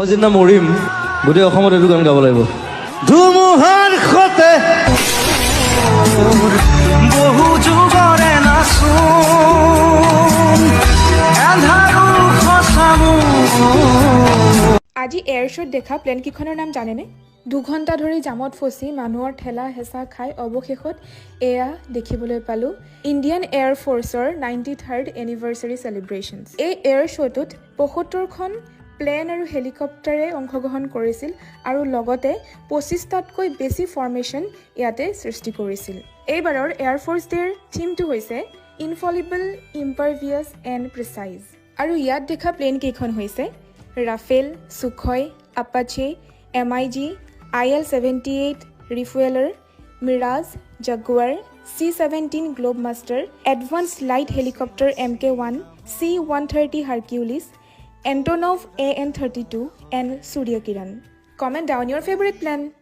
মই যিদিনা মৰিম গোটেই অসমত এইটো গান গাব লাগিব ধুমুহাৰ সতে বহু যুগৰে নাচোন এন্ধাৰো খচামো আজি এয়াৰ শ্ব'ত দেখা প্লেনকেইখনৰ নাম জানেনে 2 ঘণ্টা ধৰি জামত ফচি মানুহৰ ঠেলা হেঁচা খাই অৱশেষত এয়া দেখিবলৈ পালোঁ ইণ্ডিয়ান এয়াৰ ফ'ৰ্চৰ 93rd এনিভাৰ্চাৰী চেলিব্ৰেশ্যনছ এই এয়াৰ শ্ব'টোত 75খন প্লেন আৰু হেলিকপ্টাৰে অংশগ্ৰহণ কৰিছিল আৰু লগতে 25টাতকৈ বেছি ফৰ্মেশ্যন ইয়াতে সৃষ্টি কৰিছিল এইবাৰৰ এয়াৰ ফ'ৰ্চ ডেৰ থিমটো হৈছে ইনফলিবল ইম্পাৰভিয়াছ এণ্ড প্ৰিচাইজ আৰু ইয়াত দেখা প্লেন কেইখন হৈছে Rafale Sukhoi Apache MiG IL-78 refueller Mirage Jaguar C-17 Globemaster advanced light helicopter MK-1 C-130 Hercules Antonov AN-32 and Surya Kiran. Comment down your favorite plan.